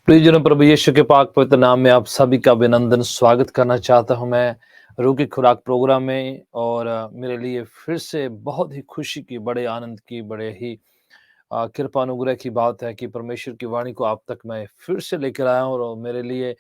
प्रियजनों, प्रभु यीशु के पाक पवित्र नाम में आप सभी का अभिनंदन स्वागत करना चाहता हूं मैं रूह की खुराक प्रोग्राम में। और मेरे लिए फिर से बहुत ही खुशी की, बड़े आनंद की, बड़े ही कृपा अनुग्रह की बात है कि परमेश्वर की वाणी को आप तक मैं फिर से लेकर आया हूं। और मेरे लिए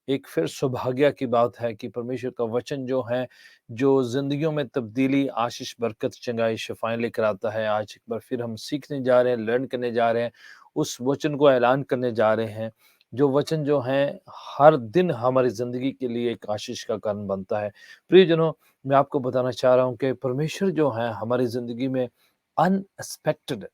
एक फिर सौभाग्य की बात है कि परमेश्वर का वचन जो है, जो जिंदगियों में तब्दीली, आशीष, बरकत, चंगाई, शिफाएं लेकर आता है। आज एक बार फिर हम सीखने जा रहे हैं, लर्न करने जा रहे हैं, उस वचन को ऐलान करने जा रहे हैं। जो वचन जो है हर दिन हमारी ज़िंदगी के लिए एक आशीष का कारण बनता है। प्रियजनों, मैं आपको बताना चाह रहा हूँ कि परमेश्वर जो है हमारी ज़िंदगी में अनएक्सपेक्टेड,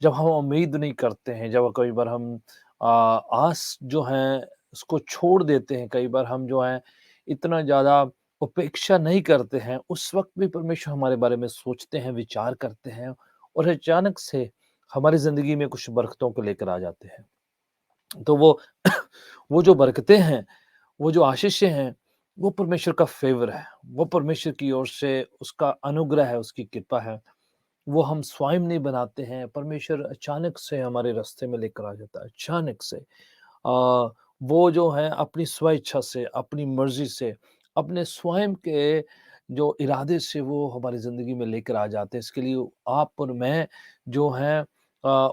जब हम उम्मीद नहीं करते हैं, जब कई बार हम आस जो है उसको छोड़ देते हैं, कई बार हम जो है इतना ज़्यादा उपेक्षा नहीं करते हैं, उस वक़्त भी परमेश्वर हमारे बारे में सोचते हैं, विचार करते हैं और अचानक से हमारी ज़िंदगी में कुछ बरकतों को लेकर आ जाते हैं। तो वो वो जो बरकतें हैं, वो जो आशीषें हैं, वो परमेश्वर का फ़ेवर है। वो परमेश्वर की ओर से उसका अनुग्रह है, उसकी कृपा है। वो हम स्वयं नहीं बनाते हैं, परमेश्वर अचानक से हमारे रास्ते में लेकर आ जाता है, अचानक से। वो जो है अपनी स्व इच्छा से, अपनी मर्ज़ी से, अपने स्वयं के जो इरादे से वो हमारी ज़िंदगी में लेकर आ जाते हैं। इसके लिए आप और मैं जो हैं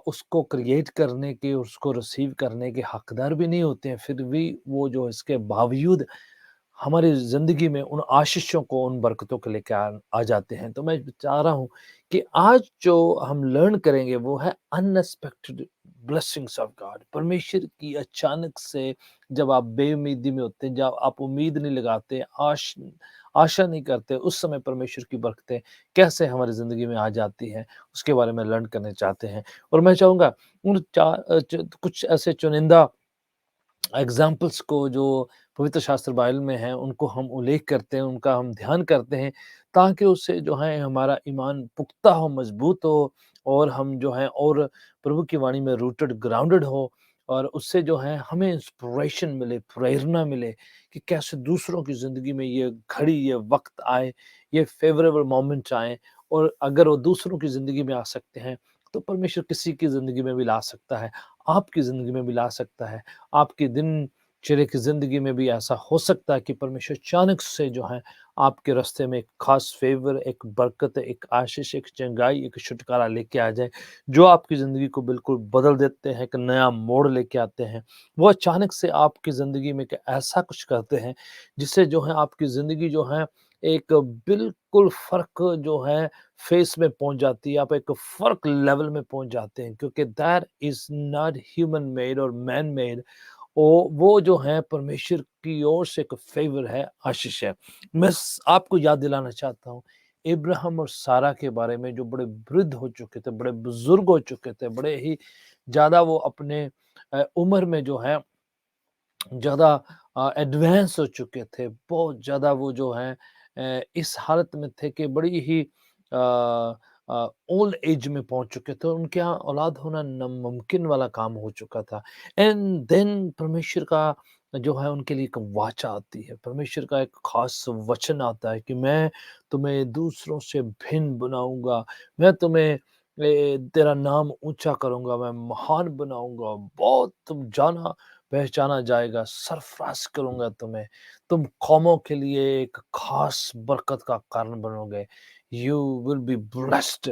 उसको क्रिएट करने के, उसको रिसीव करने के हकदार भी नहीं होते हैं, फिर भी वो जो इसके बावजूद हमारी ज़िंदगी में उन आशीषों को, उन बरकतों को लेके आ जाते हैं। तो मैं चाह रहा हूँ कि आज जो हम लर्न करेंगे वो है अनएक्सपेक्टेड ब्लेसिंग्स ऑफ गॉड। परमेश्वर की अचानक से, जब आप बेउम्मीदी में होते हैं, जब आप उम्मीद नहीं लगाते, आशा नहीं करते, उस समय परमेश्वर की बरकतें कैसे हमारी ज़िंदगी में आ जाती हैं, उसके बारे में लर्न करने चाहते हैं। और मैं चाहूँगा उन कुछ ऐसे चुनिंदा एग्ज़ाम्पल्स को जो पवित्र शास्त्र बाइबल में हैं, उनको हम उल्लेख करते हैं, उनका हम ध्यान करते हैं, ताकि उससे जो है हमारा ईमान पुख्ता हो, मज़बूत हो और हम जो हैं और प्रभु की वाणी में रूटेड, ग्राउंडेड हो। और उससे जो है हमें इंस्पिरेशन मिले, प्रेरणा मिले कि कैसे दूसरों की ज़िंदगी में ये घड़ी, ये वक़्त आए, ये फ़ेवरेबल मोमेंट्स आएँ। और अगर वो दूसरों की ज़िंदगी में आ सकते हैं, तो परमेश्वर किसी की ज़िंदगी में भी ला सकता है, आपकी ज़िंदगी में भी ला सकता है। आपकी दिनचर्या की ज़िंदगी में भी ऐसा हो सकता है कि परमेश्वर अचानक से जो है आपके रास्ते में एक ख़ास फ़ेवर, एक बरकत, एक आशीष, एक चंगाई, एक छुटकारा लेके आ जाए, जो आपकी ज़िंदगी को बिल्कुल बदल देते हैं, एक नया मोड़ लेके आते हैं। वो अचानक से आपकी ज़िंदगी में एक ऐसा कुछ करते हैं, जिससे जो है आपकी ज़िंदगी जो है एक बिल्कुल फ़र्क जो है फ़ेस में पहुँच जाती है, आप एक फ़र्क लेवल में पहुँच जाते हैं, क्योंकि that is not human made और मैन मेड। वो जो है परमेश्वर की ओर से एक फ़ेवर है, आशीष है। मैं स आपको याद दिलाना चाहता हूँ, इब्राहिम और सारा के बारे में, जो बड़े वृद्ध हो चुके थे, बड़े बुज़ुर्ग हो चुके थे, बड़े ही ज़्यादा वो अपने उम्र में जो है ज़्यादा एडवांस हो चुके थे। बहुत ज़्यादा वो जो हैं इस हालत में थे कि बड़ी ही ओल्ड एज में पहुँच चुके थे। उनके यहाँ औलाद होना नामुमकिन वाला काम हो चुका था। एंड देन परमेश्वर का जो है उनके लिए एक वाचा आती है। परमेश्वर का एक ख़ास वचन आता है कि मैं तुम्हें दूसरों से भिन्न बनाऊँगा। मैं तुम्हें तेरा नाम ऊँचा करूँगा, मैं महान बनाऊँगा, बहुत तुम जाना पहचाना जाएगा, सरफ़राज़ करूँगा तुम्हें। तुम कौमों के लिए एक ख़ास बरकत का कारण बनोगे। You will be blessed.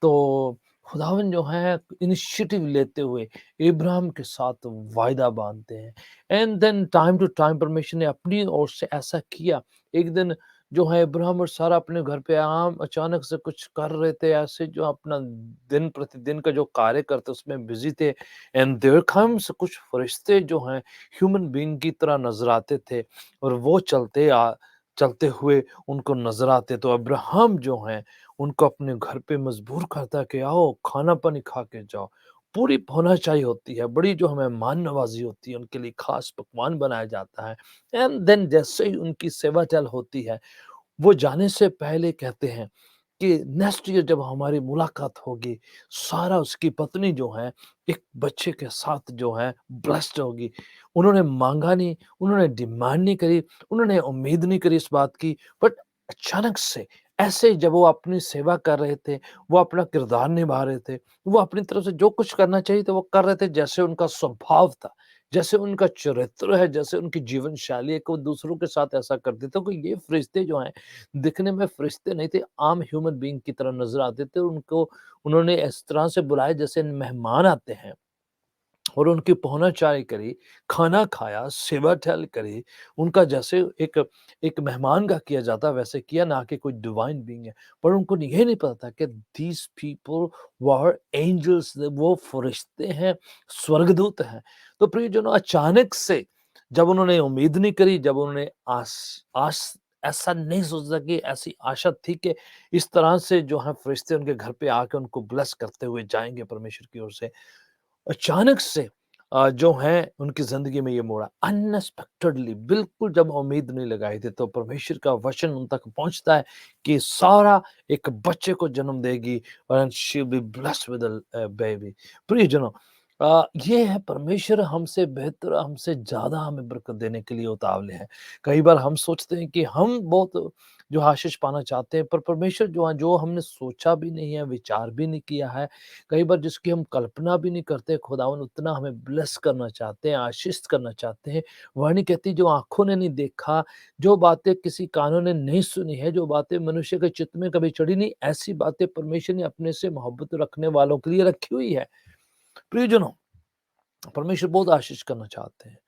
तो खुदावन जो है इनिशिएटिव लेते हुए इब्राहिम के साथ वायदा बाँधते हैं। And then time to time परमेश्वर ने अपनी ओर से ऐसा किया। एक दिन जो है इब्राहिम और सारा अपने घर पे आम अचानक से कुछ कर रहे थे, ऐसे जो अपना दिन प्रतिदिन का जो कार्य करते उसमें बिज़ी थे। एंड देयर कम्स कुछ फरिश्ते जो हैं ह्यूमन बीइंग की तरह नज़र आते थे और वो चलते हुए उनको नज़र आते, तो अब्राहम जो हैं उनको अपने घर पे मजबूर करता है कि आओ खाना पानी खा के जाओ। पूरी होनाचाई होती है, बड़ी जो है मेहमान नवाज़ी होती है, उनके लिए ख़ास पकवान बनाया जाता है। एंड देन जैसे ही उनकी सेवा टहल होती है, वो जाने से पहले कहते हैं कि नेक्स्ट ईयर जब हमारी मुलाकात होगी, सारा उसकी पत्नी जो है, एक बच्चे के साथ जो है ब्लेस्ड होगी। उन्होंने माँगा नहीं, उन्होंने डिमांड नहीं करी, उन्होंने उम्मीद नहीं करी इस बात की, बट अचानक से ऐसे जब वो अपनी सेवा कर रहे थे, वो अपना किरदार निभा रहे थे, वो अपनी तरफ से जो कुछ करना चाहिए था वो कर रहे थे, जैसे उनका स्वभाव था, जैसे उनका चरित्र है, जैसे उनकी जीवन शैली है कि वो दूसरों के साथ ऐसा करते थे। तो ये फरिश्ते जो हैं, दिखने में फरिश्ते नहीं थे, आम ह्यूमन बीइंग की तरह नज़र आते थे। उनको उन्होंने इस तरह से बुलाया जैसे मेहमान आते हैं। और उनकी पहुँचाई करी, खाना खाया, सेवा-टहल करी, उनका जैसे एक एक मेहमान का किया जाता है वैसे किया, ना कि कोई डिवाइन बीइंग है। पर उनको ये नहीं पता था कि दीज़ पीपल वर एंजेल्स, वो फरिश्ते हैं, स्वर्गदूत हैं। तो प्रियजनों, अचानक से जब उन्होंने उम्मीद नहीं करी, जब उन्होंने आस ऐसा नहीं सोचा कि ऐसी आशा थी कि इस तरह से जो है फरिश्ते उनके घर पे आके उनको ब्लेस करते हुए जाएँगे परमेश्वर की ओर से। अचानक से जो है उनकी ज़िंदगी में ये मोड़ आया अनएक्सपेक्टेडली, बिल्कुल जब उम्मीद नहीं लगाई थी, तो परमेश्वर का वचन उन तक पहुँचता है कि सारा एक बच्चे को जन्म देगी और she will be blessed with a baby. प्रियजनों, ये है परमेश्वर हमसे बेहतर, हमसे ज़्यादा हमें बरकत देने के लिए उतावले हैं। कई बार हम सोचते हैं कि हम बहुत जो आशीष पाना चाहते हैं, पर परमेश्वर जो है, जो हमने सोचा भी नहीं है, विचार भी नहीं किया है, कई बार जिसकी हम कल्पना भी नहीं करते, खुदावन उतना हमें ब्लेस करना चाहते हैं, आशीष करना चाहते हैं। वाणी कहती है, जो आँखों ने नहीं देखा, जो बातें किसी कानों ने नहीं सुनी है, जो बातें मनुष्य के चित्त में कभी चढ़ी नहीं, ऐसी बातें परमेश्वर ने अपने से मोहब्बत रखने वालों के लिए रखी हुई है। प्रियजनों, परमेश्वर बहुत आशीष करना चाहते हैं।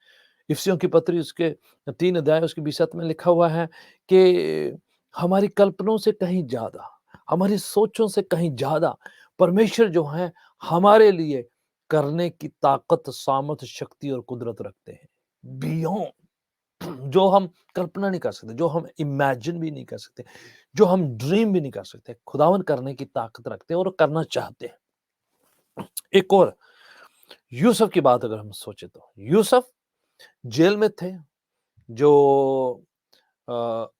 इफिसियों की पत्री उसके 3 अध्याय उसके 20 में लिखा हुआ है कि हमारी कल्पनाओं से कहीं ज़्यादा, हमारी सोचों से कहीं ज़्यादा परमेश्वर जो है हमारे लिए करने की ताकत, सामर्थ, शक्ति और कुदरत रखते हैं। बियॉन्ड जो हम कल्पना नहीं कर सकते, जो हम इमेजिन भी नहीं कर सकते, जो हम ड्रीम भी नहीं कर सकते, खुदावन करने की ताकत रखते हैं और करना चाहते हैं। एक और यूसुफ की बात अगर हम सोचे तो यूसुफ जेल में थे, जो अ,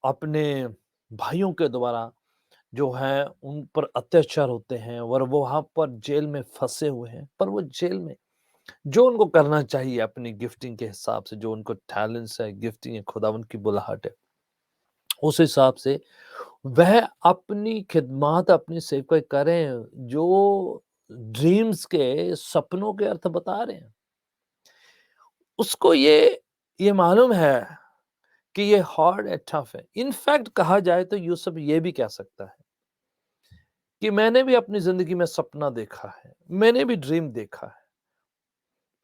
अपने भाइयों के द्वारा जो है उन पर अत्याचार होते हैं और वो वहाँ पर जेल में फँसे हुए हैं। पर वो जेल में जो उनको करना चाहिए अपनी गिफ्टिंग के हिसाब से, जो उनको टैलेंट्स है, गिफ्टिंग है, खुदावंद की बुलाहट है, उस हिसाब से वह अपनी खिदमत, अपनी सेवकाई करें, जो ड्रीम्स के, सपनों के अर्थ बता रहे हैं। उसको ये मालूम है कि ये हार्ड है, टफ है। इनफैक्ट कहा जाए तो यूसुफ ये भी कह सकता है कि मैंने भी अपनी ज़िंदगी में सपना देखा है, मैंने भी ड्रीम देखा है,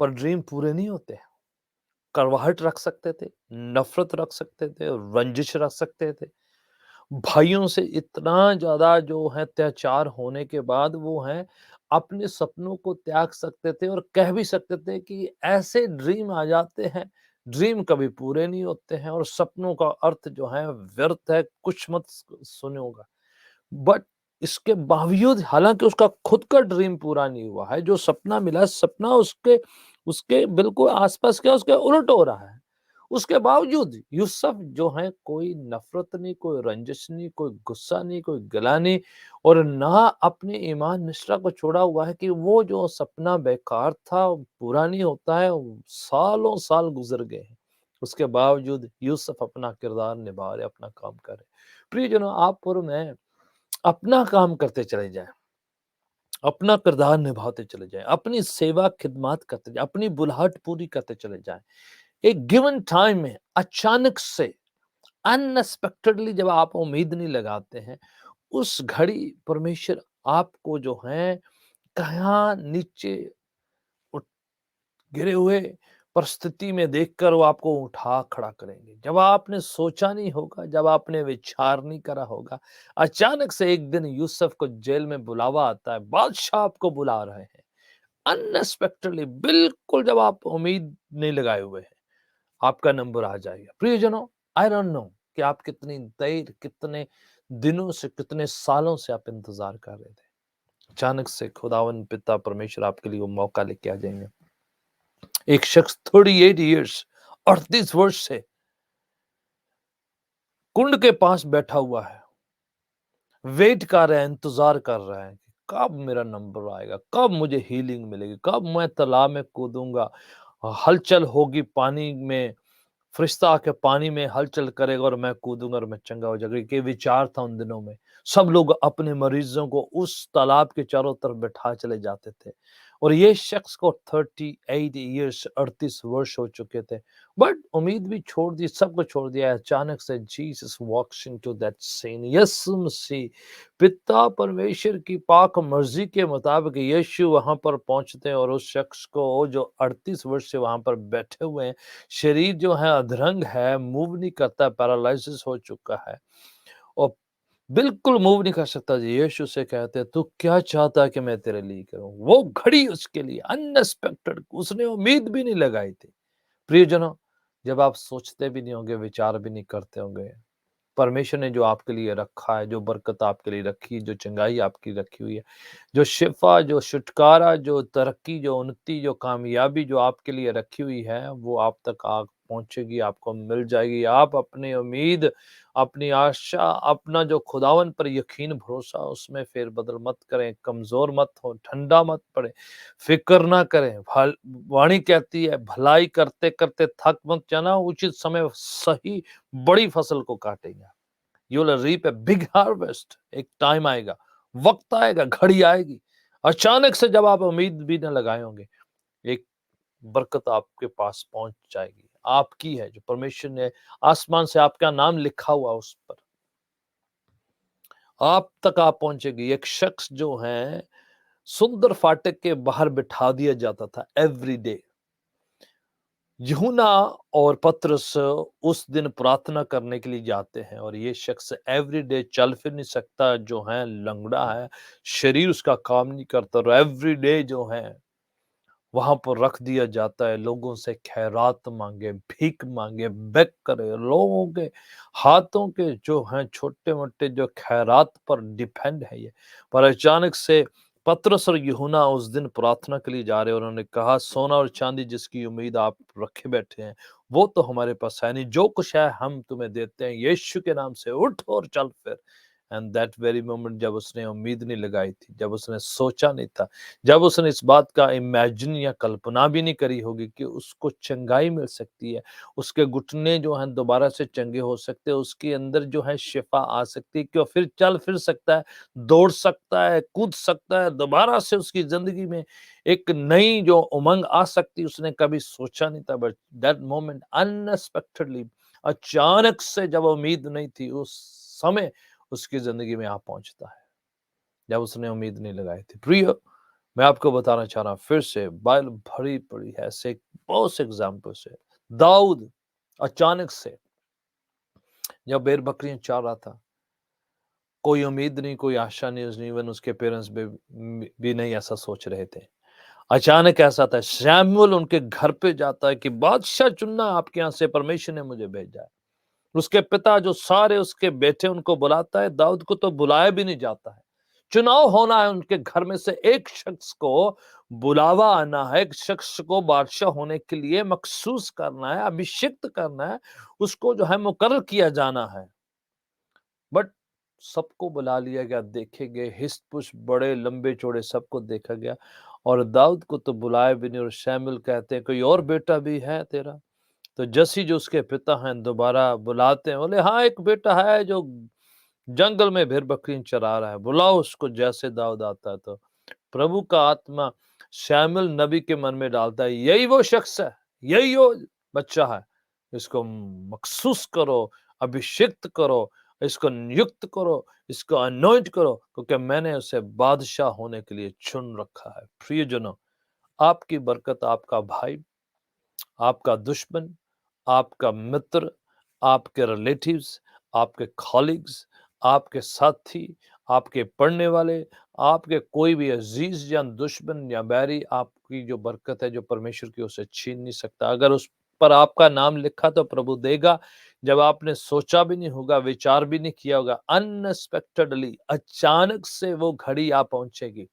पर ड्रीम पूरे नहीं होते। कड़वाहट रख सकते थे, नफ़रत रख सकते थे, रंजिश रख सकते थे। भाइयों से इतना ज़्यादा जो है अत्याचार होने के बाद वो हैं अपने सपनों को त्याग सकते थे और कह भी सकते थे कि ऐसे ड्रीम आ जाते हैं, ड्रीम कभी पूरे नहीं होते हैं और सपनों का अर्थ जो है व्यर्थ है, कुछ मत सुनोगा। बट इसके बावजूद हालाँकि उसका खुद का ड्रीम पूरा नहीं हुआ है, जो सपना मिला, सपना उसके उसके बिल्कुल आस-पास क्या उसके उलट हो रहा है। उसके बावजूद यूसुफ जो है कोई नफ़रत नहीं, कोई रंजिश नहीं, कोई गुस्सा नहीं, कोई गिला नहीं और ना अपने ईमान निष्ठा को छोड़ा हुआ है कि वो जो सपना बेकार था, पूरा नहीं होता है, सालों साल गुज़र गए हैं। उसके बावजूद यूसुफ अपना किरदार निभा रहे, अपना काम कर रहे। प्रियजनों, आप और मैं अपना काम करते चले जाएँ, अपना किरदार निभाते चले जाएँ, अपनी सेवा खिदमत करते जाएँ, अपनी बुलाहट पूरी करते चले जाएँ। एक गिवन टाइम में अचानक से अनएक्सपेक्टेडली जब आप उम्मीद नहीं लगाते हैं, उस घड़ी परमेश्वर आपको जो है कहाँ नीचे उठ गिरे हुए परिस्थिति में देखकर वो आपको उठा खड़ा करेंगे। जब आपने सोचा नहीं होगा, जब आपने विचार नहीं करा होगा, अचानक से एक दिन यूसुफ को जेल में बुलावा आता है, बादशाह आपको बुला रहे हैं। अनएक्सपेक्टेडली बिल्कुल जब आप उम्मीद नहीं लगाए हुए हैं, आपका नंबर आ जाएगा। प्रियजनों, आई डोंट नो कि आप कितनी देर, कितने दिनों से, कितने सालों से आप इंतज़ार कर रहे थे। अचानक से खुदावंद पिता परमेश्वर आपके लिए वो मौका लेके आ जाएँगे। एक शख्स 38 इयर्स 38 वर्ष से कुंड के पास बैठा हुआ है, वेट कर रहा है, इंतजार कर रहा है कि कब मेरा नंबर आएगा, कब मुझे हीलिंग मिलेगी, कब मैं तालाब में कूदूंगा, हलचल होगी पानी में, फरिश्ता आके पानी में हलचल करेगा और मैं कूदूंगा और मैं चंगा हो जाऊंगा। ये विचार था उन दिनों में। सब लोग अपने मरीजों को उस तालाब के चारों तरफ बैठा चले जाते थे और ये शख्स को 38 ईयर्स 38 वर्ष हो चुके थे, बट उम्मीद भी छोड़ दी, सब कुछ छोड़ दिया। अचानक से Jesus walks into that scene. Yeshu Masih, पिता परमेश्वर की पाक मर्जी के मुताबिक यीशु वहां पर पहुंचते हैं और उस शख्स को, वो जो 38 वर्ष से वहां पर बैठे हुए हैं, शरीर जो है अधरंग है, मूव नहीं करता, पैरालिसिस हो चुका है और बिल्कुल मूव नहीं कर सकता जी। यीशु से कहते हैं, तू क्या चाहता है कि मैं तेरे लिए करूं? वो घड़ी उसके लिए अनएक्सपेक्टेड, उसने उम्मीद भी नहीं लगाई थी। प्रियजनों, जब आप सोचते भी नहीं होंगे, विचार भी नहीं करते होंगे, परमेश्वर ने जो आपके लिए रखा है, जो बरकत आपके लिए रखी, जो चंगाई आपकी रखी हुई है, जो शिफा, जो छुटकारा, जो तरक्की, जो उन्नति, जो कामयाबी जो आपके लिए रखी हुई है, वो आप तक आ पहुंचेगी, आपको मिल जाएगी। आप अपनी उम्मीद, अपनी आशा, अपना जो खुदावन पर यकीन भरोसा, उसमें फेरबदल मत करें, कमजोर मत हो, ठंडा मत पड़े, फिक्र ना करें। वाणी कहती है, भलाई करते करते थक मत जाना, उचित समय सही बड़ी फसल को काटेंगे। You will reap a big harvest. एक टाइम आएगा, वक्त आएगा, घड़ी आएगी, अचानक से जब आप उम्मीद भी न लगाए होंगे, एक बरकत आपके पास पहुंच जाएगी, आपकी है, जो परमेश्वर ने आसमान से आपका नाम लिखा हुआ उस पर आप तक आप पहुंचेगी। एक शख्स जो है, सुंदर फाटक के बाहर बिठा दिया जाता था एवरी डे। यूहन्ना और पतरस उस दिन प्रार्थना करने के लिए जाते हैं और ये शख्स एवरी डे चल फिर नहीं सकता, जो है लंगड़ा है, शरीर उसका काम नहीं करता, और एवरी डे जो है वहां पर रख दिया जाता है। लोगों से खैरात मांगे, भीख मांगे, बेग करे, लोगों के हाथों के जो हैं छोटे मोटे जो खैरात पर डिपेंड है ये। पर अचानक से पतरस और यूहन्ना उस दिन प्रार्थना के लिए जा रहे हैं, उन्होंने कहा, सोना और चांदी जिसकी उम्मीद आप रखे बैठे हैं, वो तो हमारे पास है नहीं, जो कुछ है हम तुम्हें देते हैं, यीशु के नाम से उठ और चल फिर। एंड दैट वेरी मोमेंट, जब उसने उम्मीद नहीं लगाई थी, जब उसने सोचा नहीं था, जब उसने इस बात का इमेजिन या कल्पना भी नहीं करी होगी कि उसको चंगाई मिल सकती है, उसके घुटने जो हैं दोबारा से चंगे हो सकते हैं, उसके अंदर जो है शिफा आ सकती है, कि फिर चल फिर सकता है, दौड़ सकता है, कूद सकता है, दोबारा से उसकी जिंदगी में एक नई जो उमंग आ सकती है, उसने कभी सोचा नहीं था। बट दैट मोमेंट अनएक्सपेक्टेडली, अचानक से, जब उम्मीद नहीं थी, उस समय उसकी जिंदगी में आ पहुंचता है, जब उसने उम्मीद नहीं लगाई थी। प्रिय, मैं आपको बताना चाह रहा हूँ फिर से, बाइबल भरी पड़ी है ऐसे बहुत से एग्जाम्पल्स है। दाऊद अचानक से जब भेड़ बकरियां चार रहा था, कोई उम्मीद नहीं, कोई आशा नहीं, इवन उसके पेरेंट्स भी नहीं ऐसा सोच रहे थे। अचानक ऐसा था, शैमुएल उनके घर पे जाता है कि बादशाह चुनना आपके यहाँ से, परमेश्वर ने मुझे भेजा है। उसके पिता जो सारे उसके बेटे, उनको बुलाता है, दाऊद को तो बुलाया भी नहीं जाता है। चुनाव होना है उनके घर में से एक शख्स को, बुलावा आना है, एक शख्स को बादशाह होने के लिए मखसूस करना है, अभिषिक्त करना है, उसको जो है मुकर्रर किया जाना है। बट सबको बुला लिया गया, देखे गए, हिस्ट पुस्ट, बड़े लंबे चौड़े सबको देखा गया, और दाऊद को तो बुलाया भी नहीं। और शैमुएल कहते हैं, कोई और बेटा भी है तेरा? तो जसी जो उसके पिता हैं दोबारा बुलाते हैं, बोले हाँ, एक बेटा है जो जंगल में भेड़ बकरी चरा रहा है, बुलाओ उसको। जैसे दाऊद आता है तो प्रभु का आत्मा शैमुएल नबी के मन में डालता है, यही वो शख्स है, यही वो बच्चा है, इसको मखसूस करो, अभिषिक्त करो, इसको नियुक्त करो, इसको अनॉइंट करो, क्योंकि मैंने उसे बादशाह होने के लिए चुन रखा है। प्रियजनों, आपकी बरकत, आपका भाई, आपका दुश्मन, आपका मित्र, आपके रिलेटिव्स, आपके कॉलीग्स, आपके साथी, आपके पढ़ने वाले, आपके कोई भी अजीज या दुश्मन या बैरी, आपकी जो बरकत है, जो परमेश्वर की, उसे छीन नहीं सकता। अगर उस पर आपका नाम लिखा तो प्रभु देगा, जब आपने सोचा भी नहीं होगा, विचार भी नहीं किया होगा, अनएक्सपेक्टेडली अचानक से वो घड़ी आ पहुंचेगी,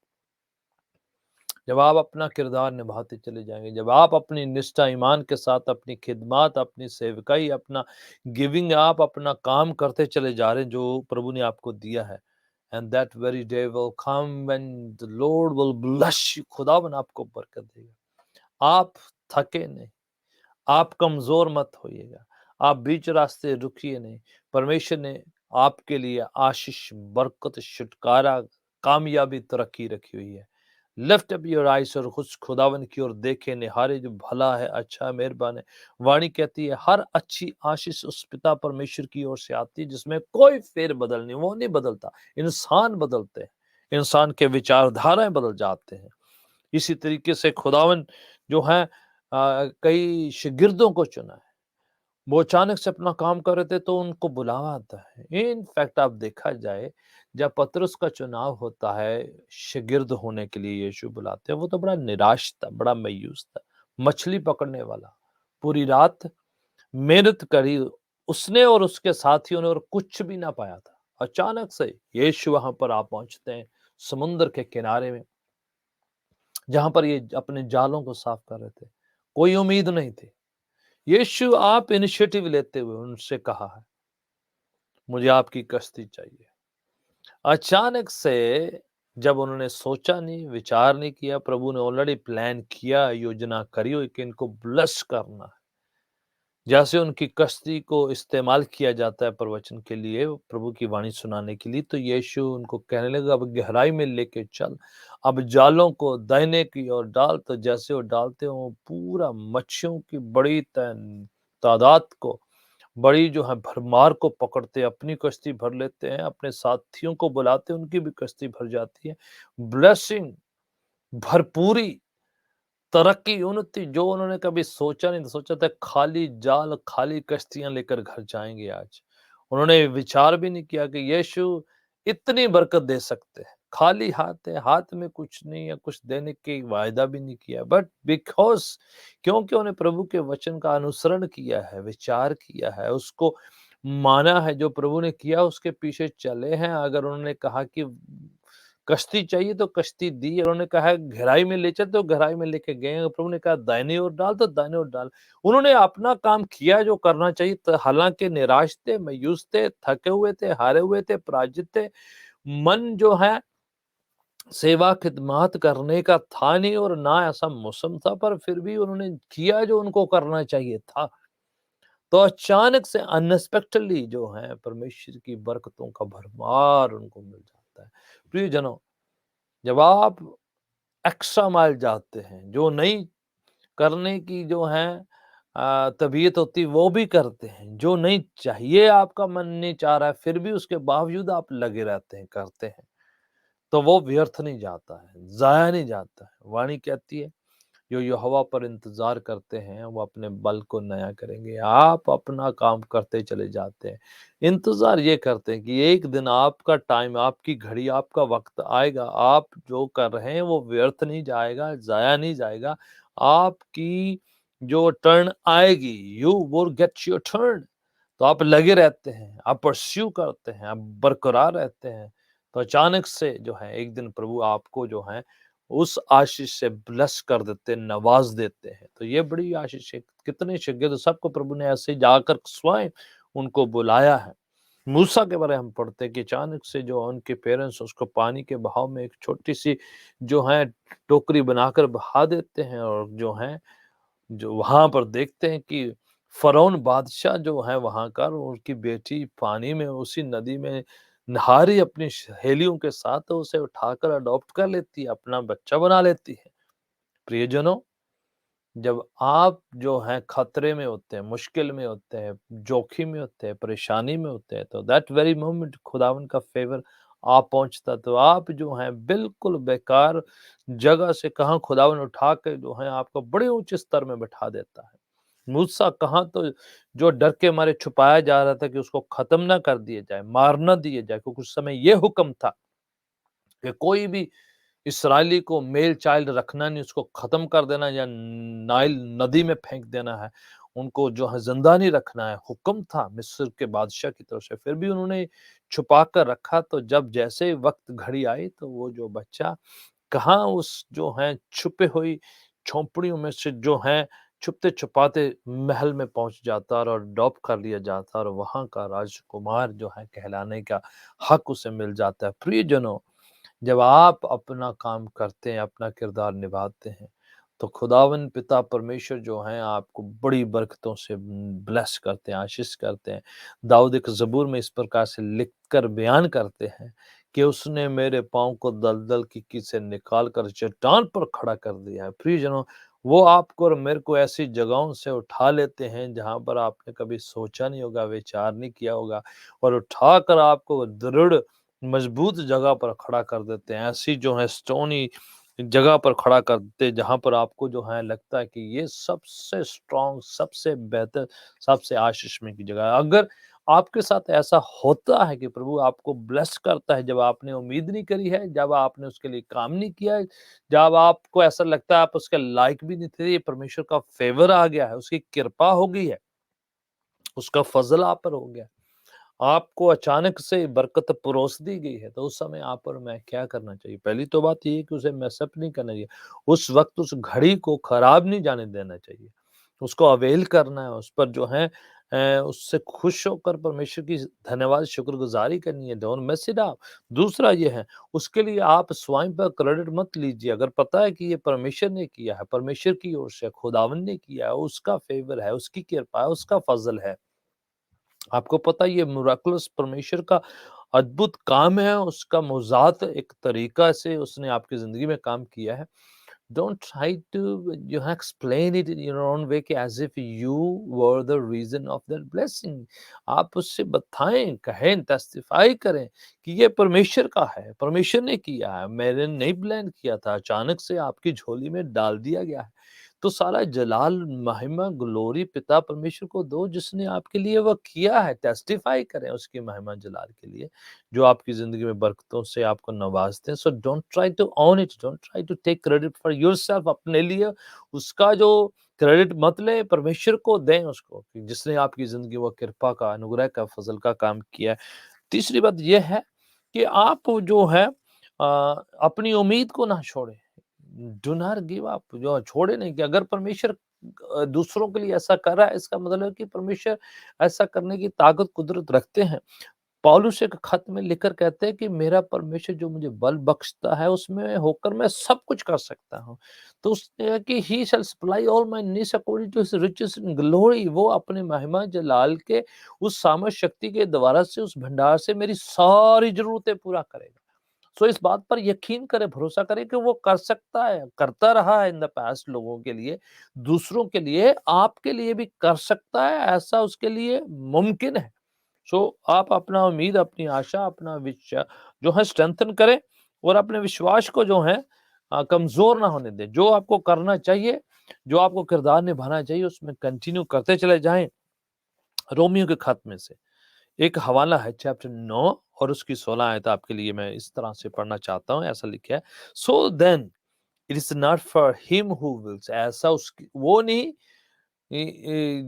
जब आप अपना किरदार निभाते चले जाएंगे, जब आप अपनी निष्ठा ईमान के साथ अपनी खिदमत, अपनी सेवकाई, अपना गिविंग, आप अपना काम करते चले जा रहे हैं जो प्रभु ने आपको दिया है। And that very day will come when the Lord will bless you. खुदावन आपको बरकत देगा, आप थके नहीं, आप कमजोर मत होइएगा, आप बीच रास्ते रुकिए नहीं। परमेश्वर ने आपके लिए आशीष, बरकत, छुटकारा, कामयाबी, तरक्की रखी हुई है। लिफ्ट अप योर आइज़ और उस खुदावन की ओर देखें, निहारे जो भला है, अच्छा है, मेहरबान है। वाणी कहती है हर अच्छी आशीष उस पिता परमेश्वर की ओर से आती है जिसमें कोई फेर-बदल नहीं, वो नहीं बदलता, इंसान बदलते हैं, इंसान के विचारधाराएँ बदल जाते हैं। इसी तरीके से खुदावन जो है कई शागिर्दों को चुना है। वो अचानक से अपना काम कर रहे थे तो उनको बुलावा आता है। इन फैक्ट आप देखा जाए जब पतरस का चुनाव होता है शागिर्द होने के लिए यीशु बुलाते हैं, वो तो बड़ा निराश था, बड़ा मायूस था। मछली पकड़ने वाला, पूरी रात मेहनत करी उसने और उसके साथियों ने और कुछ भी ना पाया था। अचानक से यीशु वहाँ पर आ पहुँचते हैं, समुद्र के किनारे में, जहाँ पर ये अपने जालों को साफ कर रहे थे। कोई उम्मीद नहीं थी। यीशु आप इनिशिएटिव लेते हुए उनसे कहा है, मुझे आपकी कश्ती चाहिए। अचानक से जब उन्होंने सोचा नहीं, विचार नहीं किया, प्रभु ने ऑलरेडी प्लान किया, योजना करी हुई कि इनको ब्लेस करना है। जैसे उनकी कश्ती को इस्तेमाल किया जाता है प्रवचन के लिए, प्रभु की वाणी सुनाने के लिए, तो यीशु उनको कहने लगा, अब गहराई में लेके चल, अब जालों को दाहिने की ओर डाल। तो जैसे वो डालते हैं, वो पूरा मच्छियों की बड़ी तादाद को, बड़ी जो है भरमार को पकड़ते, अपनी कश्ती भर लेते हैं, अपने साथियों को बुलाते हैं, उनकी भी कश्ती भर जाती है। ब्लेसिंग, भरपूरी, तरक्की, उन्नति जो उन्होंने कभी सोचा नहीं था, सोचा था खाली जाल, खाली कश्तियाँ लेकर घर जाएँगे आज। उन्होंने विचार भी नहीं किया कि यीशु इतनी बरकत दे सकते हैं। खाली हाथ है, हाथ में कुछ नहीं है, कुछ देने की वायदा भी नहीं किया, बट बिकॉज़ क्योंकि उन्होंने प्रभु के वचन का अनुसरण किया है, विचार किया है, उसको माना है, जो प्रभु ने किया उसके पीछे चले हैं। अगर उन्होंने कहा कि कश्ती चाहिए तो कश्ती दी, उन्होंने कहा है गहराई में ले चल तो गहराई में लेके गए। अगर प्रभु ने कहा दाहिनी ओर डाल तो दाहिनी ओर डाल। उन्होंने अपना काम किया जो करना चाहिए था, हालाँकि निराश थे, मायूस थे, थके हुए थे, हारे हुए थे, पराजित थे। मन जो है सेवा खिदमत करने का था नहीं और ना ऐसा मौसम था, पर फिर भी उन्होंने किया जो उनको करना चाहिए था। तो अचानक से अनएक्सपेक्टेडली जो है परमेश्वर की बरकतों का भरमार उनको मिल जाता है। प्रियजनों, जब आप एक्स्ट्रा माइल जाते हैं, जो नहीं करने की जो है तबीयत होती है वो भी करते हैं, जो नहीं चाहिए आपका मन नहीं चाह रहा है फिर भी उसके बावजूद आप लगे रहते हैं, करते हैं, तो वो व्यर्थ नहीं जाता है, ज़ाया नहीं जाता है। वाणी कहती है, जो यहोवा पर इंतज़ार करते हैं, वो अपने बल को नया करेंगे। आप अपना काम करते चले जाते हैं। इंतज़ार ये करते हैं कि एक दिन आपका टाइम, आपकी घड़ी, आपका वक़्त आएगा। आप जो कर रहे हैं, वो व्यर्थ नहीं जाएगा, ज़ाया नहीं जाएगा। आपकी जो टर्न आएगी, you will get your turn. तो आप लगे रहते हैं, आप परस्यू करते हैं, आप बरकरार रहते हैं। तो अचानक से जो है, एक दिन प्रभु आपको जो है उस आशीष से ब्लेस कर देते हैं, नवाज़ देते हैं। तो ये बड़ी आशीष है। कितने शागिर्द सबको प्रभु ने ऐसे ही जाकर स्वयं उनको बुलाया है। मूसा के बारे में हम पढ़ते हैं कि अचानक से जो उनके पेरेंट्स उसको पानी के बहाव में एक छोटी-सी जो है टोकरी बनाकर बहा देते हैं और जो है जो वहाँ पर देखते हैं कि फ़िरौन बादशाह जो है वहाँ का, उनकी बेटी पानी में उसी नदी में नहा रही अपनी सहेलियों के साथ, तो उसे उठाकर अडॉप्ट कर लेती है, अपना बच्चा बना लेती है। प्रियजनों, जब आप जो हैं खतरे में होते हैं, मुश्किल में होते हैं, जोखिम में होते हैं, परेशानी में होते हैं, तो दैट वेरी मोमेंट खुदावन का फ़ेवर आ पहुँचता, तो आप जो हैं बिल्कुल बेकार जगह से कहाँ खुदावन उठा के जो है आपको बड़े ऊँचे स्तर में बिठा देता है। मूसा कहाँ तो जो डर के मारे छुपाया जा रहा था कि उसको खत्म ना कर दिया जाए, मार ना दिया जाए, क्योंकि उस समय ये हुक्म था कि कोई भी इस्राएली को मेल चाइल्ड रखना नहीं, उसको खत्म कर देना या नाइल नदी में फेंक देना है, उनको जो है ज़िंदा नहीं रखना है, हुक्म था मिस्र के बादशाह की तरफ से, फिर भी उन्होंने छुपा कर रखा। तो जब जैसे वक़्त घड़ी आई तो वो जो बच्चा कहाँ उस जो है छुपे हुई झोंपड़ियों में से जो है छुपते-छुपाते महल में पहुँच जाता और अडॉप्ट कर लिया जाता और वहाँ का राजकुमार जो है कहलाने का हक उसे मिल जाता है। प्रियजनों, जब आप अपना काम करते हैं, अपना किरदार निभाते हैं, तो खुदावन पिता परमेश्वर जो हैं आपको बड़ी बरकतों से ब्लेस करते हैं, आशीष करते हैं। दाऊद एक ज़बूर में इस प्रकार से लिख कर बयान करते हैं कि उसने मेरे पाँव को दलदल की से निकाल कर चट्टान पर खड़ा कर दिया है। प्रियजनों, वो आपको और मेरे को ऐसी जगहों से उठा लेते हैं जहाँ पर आपने कभी सोचा नहीं होगा, विचार नहीं किया होगा, और उठाकर आपको दृढ़ मजबूत जगह पर खड़ा कर देते हैं। ऐसी जो है स्टोनी जगह पर खड़ा कर देते हैं जहाँ पर आपको जो है लगता है कि ये सबसे स्ट्रॉन्ग, सबसे बेहतर, सबसे आशीष में की जगह है। अगर आपके साथ ऐसा होता है कि प्रभु आपको ब्लेस करता है जब आपने उम्मीद नहीं करी है, जब आपने उसके लिए काम नहीं किया है, जब आपको ऐसा लगता है आप उसके लायक भी नहीं थे, ये परमेश्वर का फ़ेवर आ गया है, उसकी कृपा हो गई है, उसका फ़ज़ल आप पर हो गया है। आपको अचानक से बरकत परोस दी गई है, तो उस समय आप और मैं क्या करना चाहिए? पहली तो बात ये है कि उसे मिस अप नहीं करना चाहिए। उस वक़्त उस घड़ी को खराब नहीं जाने देना चाहिए। उसको अवेल करना है, उस पर जो है उससे खुश होकर परमेश्वर की धन्यवाद शुक्रगुज़ारी करनी है, डोंट मिस इट आउट। दूसरा ये है, उसके लिए आप स्वयं पर क्रेडिट मत लीजिए। अगर पता है कि ये परमेश्वर ने किया है, परमेश्वर की ओर से, खुदावंद ने किया है, उसका फ़ेवर है, उसकी कृपा है, उसका फ़ज़ल है। आपको पता है ये मिराकुलस परमेश्वर का अद्भुत काम है, उसका मुज़ात एक तरीका से उसने आपकी ज़िंदगी में काम किया है। डोंट ट्राई टू जो है explain it in your own way कि as if you were the reason of that blessing. आप उससे बताएँ, कहें, टेस्टिफ़ाई करें कि ये परमेश्वर का है, परमेश्वर ने किया है, मैंने नहीं प्लान किया था, अचानक से आपकी झोली में डाल दिया गया है। तो सारा जलाल, महिमा, ग्लोरी पिता परमेश्वर को दो जिसने आपके लिए वो किया है। टेस्टिफाई करें उसकी महिमा जलाल के लिए, जो आपकी ज़िंदगी में बरकतों से आपको नवाज़ते हैं। So don't try to own it, don't try to take credit for yourself, अपने लिए उसका जो क्रेडिट मत लें, परमेश्वर को दें उसको, कि जिसने आपकी ज़िंदगी वो कृपा का, अनुग्रह का, फ़ज़ल का काम किया है। तीसरी बात ये है कि आप जो है अपनी उम्मीद को ना छोड़ें। डू नॉट गिव अप, जो छोड़े नहीं, कि अगर परमेश्वर दूसरों के लिए ऐसा कर रहा है, इसका मतलब है कि परमेश्वर ऐसा करने की ताकत कुदरत रखते हैं। पौलुस एक खत में लिखकर कहते हैं कि मेरा परमेश्वर जो मुझे बल बख्शता है उसमें होकर मैं सब कुछ कर सकता हूँ। तो उसने कहा कि he shall supply all my needs according to his riches in glory. वो अपने महिमा जलाल के उस सामर्थ शक्ति के द्वारा से, उस भंडार से मेरी सारी जरूरतें पूरा करेगा। सो इस बात पर यकीन करें, भरोसा करें कि वो कर सकता है, करता रहा है इन द पास्ट लोगों के लिए, दूसरों के लिए, आपके लिए भी कर सकता है, ऐसा उसके लिए मुमकिन है। सो आप अपना उम्मीद, अपनी आशा, अपना जो है स्ट्रेंथन करें, और अपने विश्वास को जो है कमज़ोर ना होने दें। जो आपको करना चाहिए, जो आपको किरदार निभाना चाहिए, उसमें कंटिन्यू करते चले जाएँ। रोमियो के खत में से एक हवाला है चैप्टर 9 और उसकी 16 आयत आपके लिए मैं इस तरह से पढ़ना चाहता हूँ, ऐसा लिखा है। So then it is not for him who wills, ऐसा उसकी वो नहीं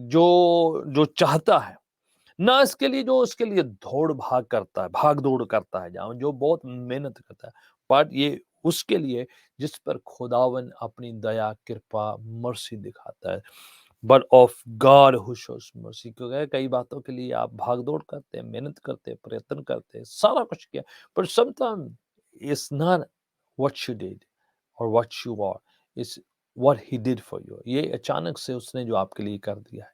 जो चाहता है, ना इसके लिए जो उसके लिए दौड़-भाग करता है, भाग-दौड़ करता है, जहाँ जो बहुत मेहनत करता है। बट ये उसके लिए जिस पर खुदावन अपनी दया, कृपा, मर्सी दिखाता है। But of God who shows mercy, क्योंकि कई बातों के लिए आप भाग-दौड़ करते हैं, मेहनत करते हैं, प्रयत्न करते हैं, सारा कुछ किया, but sometime it's not what you did or what you are, it's what he did for you. ये अचानक से उसने जो आपके लिए कर दिया है,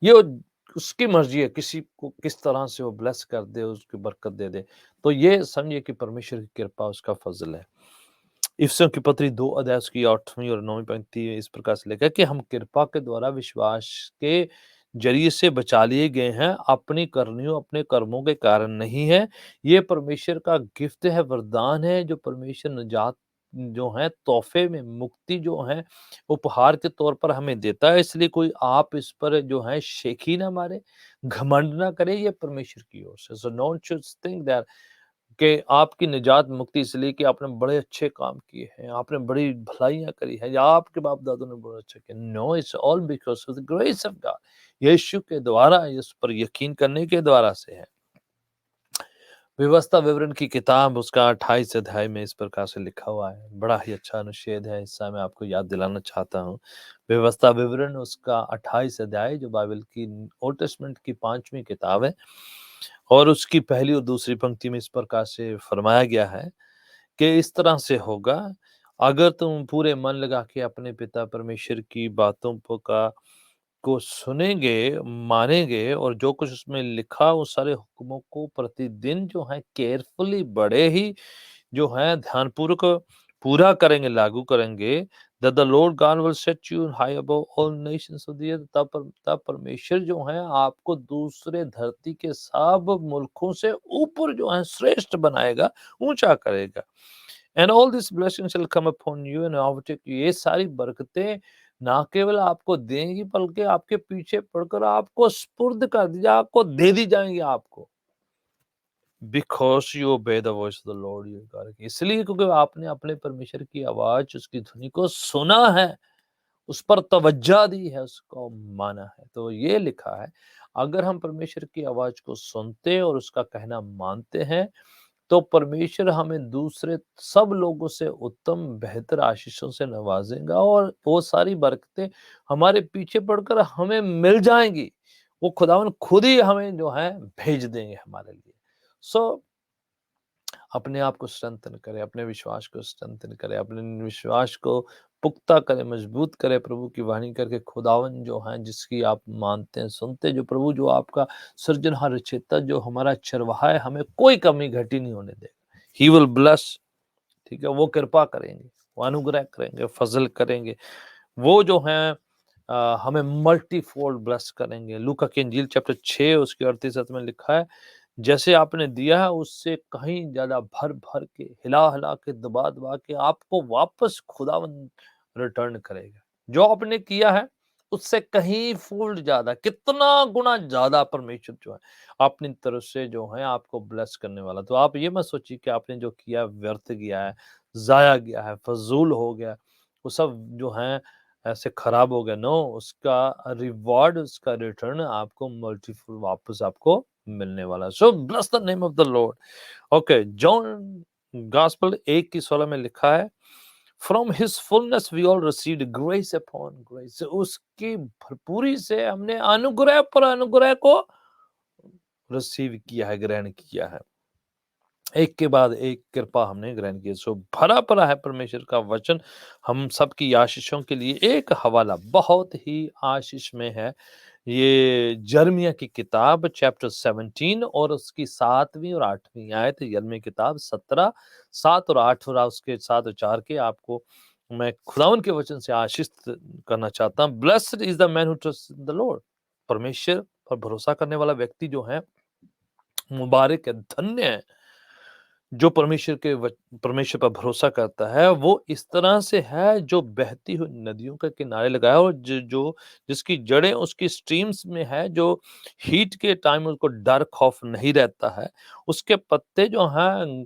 ये उसकी मर्ज़ी है, किसी को किस तरह से वो ब्लेस कर दे, उसकी बरकत दे दे। तो ये समझिए कि परमेश्वर की कृपा, उसका फ़ज़ल है। इफिसियों की पत्री 2 अध्याय उसकी 8वीं और 9वीं पंक्ति इस प्रकार से लिखा है कि हम कृपा के द्वारा विश्वास के ज़रिए से बचा लिए गए हैं, अपनी करनियों, अपने कर्मों के कारण नहीं है। ये परमेश्वर का गिफ्ट है, वरदान है, जो परमेश्वर निजात जो है, तोहफ़े में मुक्ति जो है, उपहार के तौर पर हमें देता है। इसलिए कोई आप इस पर जो है शेखी ना मारे, घमंड ना करे, ये परमेश्वर की ओर से। So don't you think that कि आपकी निजात मुक्ति इसलिए कि आपने बड़े अच्छे काम किए हैं, आपने बड़ी भलाइयाँ करी हैं, या आपके बाप-दादों ने बहुत अच्छा किया। No, it's all because of the grace of God. यीशु के द्वारा, इस पर यकीन करने के द्वारा से है। व्यवस्था विवरण की किताब उसका 28 अध्याय में इस प्रकार से लिखा हुआ है। बड़ा ही अच्छा अनुच्छेद है, हिस्सा मैं आपको याद दिलाना चाहता हूँ। व्यवस्था विवरण उसका 28 अध्याय, जो बाइबल की ओल्ड टेस्टमेंट की 5वीं किताब है, और उसकी पहली और दूसरी पंक्ति में इस प्रकार से फरमाया गया है कि इस तरह से होगा, अगर तुम पूरे मन लगा के अपने पिता परमेश्वर की बातों का को सुनेंगे, मानेंगे और जो कुछ उसमें लिखा उस सारे हुक्मों को प्रतिदिन जो है केयरफुली बड़े ही जो है ध्यानपूर्वक पूरा करेंगे, लागू करेंगे, that the Lord God will set you high above all nations of the earth, तब परमेश्वर जो है आपको दूसरे धरती के सब मुल्कों से ऊपर जो है श्रेष्ठ बनाएगा, ऊंचा करेगा। And all this blessing shall come upon you and overtake you. ये सारी बरकतें ना केवल आपको देंगी बल्कि आपके पीछे पड़कर आपको स्पुर्द कर दी जाए, आपको दे दी जाएंगी आपको। Because you obey the voice of the Lord your God, इसलिए क्योंकि आपने अपने परमेश्वर की आवाज, उसकी ध्वनि को सुना है, उस पर तवज्जो दी है, उसको माना है। तो ये लिखा है, अगर हम परमेश्वर की आवाज को सुनते और उसका कहना मानते हैं तो परमेश्वर हमें दूसरे सब लोगों से उत्तम बेहतर आशीषों से नवाजेगा और वो सारी बरकतें हमारे पीछे पड़कर हमें मिल जाएंगी। वो खुदावन खुद ही हमें जो है भेज देंगे हमारे लिए। सो अपने आप को स्ट्रेंथन करें, अपने विश्वास को स्ट्रेंथन करें, अपने विश्वास को पुख्ता करें, मजबूत करें प्रभु की वाणी करके। खुदावन जो है जिसकी आप मानते हैं, सुनते हैं, जो प्रभु जो आपका सृजनहार रचयिता, जो हमारा चरवाहा है, हमें कोई कमी घटी नहीं होने देगा। ही विल ब्लेस, ठीक है, वो कृपा करेंगे, वो अनुग्रह करेंगे, फजल करेंगे, वो जो है हमें मल्टीफोल्ड ब्लेस करेंगे। लूका की इंजील चैप्टर 6 उसके 38 में लिखा है, जैसे आपने दिया है उससे कहीं ज्यादा भर भर के, हिला हिला के, दबा दबा के आपको वापस खुदावन रिटर्न करेगा। जो आपने किया है उससे कहीं फोल्ड ज्यादा, कितना गुना ज्यादा परमेश्वर जो है अपनी तरफ से जो है आपको ब्लेस करने वाला। तो आप ये मत सोचिए कि आपने जो किया व्यर्थ गया है, जाया गया है, फजूल हो गया, वो सब जो है ऐसे खराब हो गया। नो, उसका रिवॉर्ड, उसका रिटर्न आपको मल्टीपल वापस आपको मिलने वाला। So bless the name of the Lord. Okay, John gospel 1:16 में लिखा है, from his fullness we all received grace upon grace, उसकी भरपूरी से हमने अनुग्रह पर अनुग्रह को रिसीव किया है, ग्रहण किया है। एक के बाद एक कृपा हमने ग्रहण की। सो भरा पड़ा है परमेश्वर का वचन हम सबकी आशीषों के लिए। एक हवाला बहुत ही आशीष में है, ये यिर्मयाह की किताब चैप्टर 17 और उसकी 7वीं और 8वीं आयत। यिर्मयाह किताब 17 7 और 8 और उसके 7 और 4 के आपको मैं खुदावन के वचन से आशीष करना चाहता हूँ। Blessed is the man who trust in the Lord, परमेश्वर पर भरोसा करने वाला व्यक्ति जो है मुबारक है, धन्य है। जो परमेश्वर पर भरोसा करता है वो इस तरह से है जो बहती हुई नदियों के किनारे लगा है और जो जिसकी जड़ें उसकी स्ट्रीम्स में है, जो हीट के टाइम उसको डर खौफ नहीं रहता है, उसके पत्ते जो हैं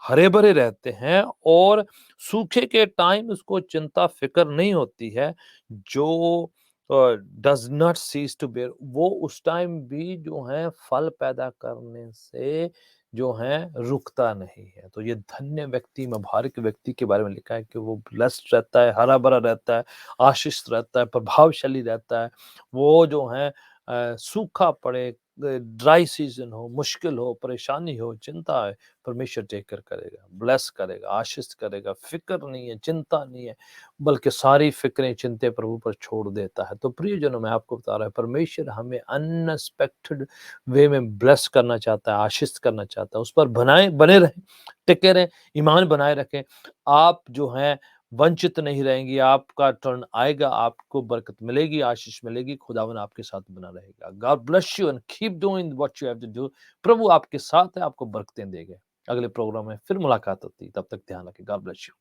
हरे भरे रहते हैं और सूखे के टाइम उसको चिंता फिक्र नहीं होती है। जो does not cease to bear, वो उस टाइम भी जो है फल पैदा करने से जो है रुकता नहीं है। तो ये धन्य व्यक्ति, मुबारक व्यक्ति के बारे में लिखा है कि वो ब्लेस्ड रहता है, हरा भरा रहता है, आशीष रहता है, प्रभावशाली रहता है। वो जो है सूखा पड़े, ड्राई सीजन हो, मुश्किल हो, परेशानी हो, चिंता है, परमेश्वर टेक कर करेगा, ब्लेस करेगा, आशीष करेगा। फिक्र नहीं है, चिंता नहीं है, बल्कि सारी फिक्रें चिंते प्रभु पर छोड़ देता है। तो प्रियजनों, मैं आपको बता रहा हूं परमेश्वर हमें अनएक्सपेक्टेड वे में ब्लेस करना चाहता है, आशीष करना चाहता है। उस पर बने रहें, टिके रहें, ईमान बनाए रखें। आप जो हैं वंचित नहीं रहेंगी, आपका टर्न आएगा, आपको बरकत मिलेगी, आशीष मिलेगी, खुदावन आपके साथ बना रहेगा। God bless you and keep doing what you have to do. प्रभु आपके साथ है, आपको बरकतें देगा। अगले प्रोग्राम में फिर मुलाकात होती है, तब तक ध्यान रखें। God bless you.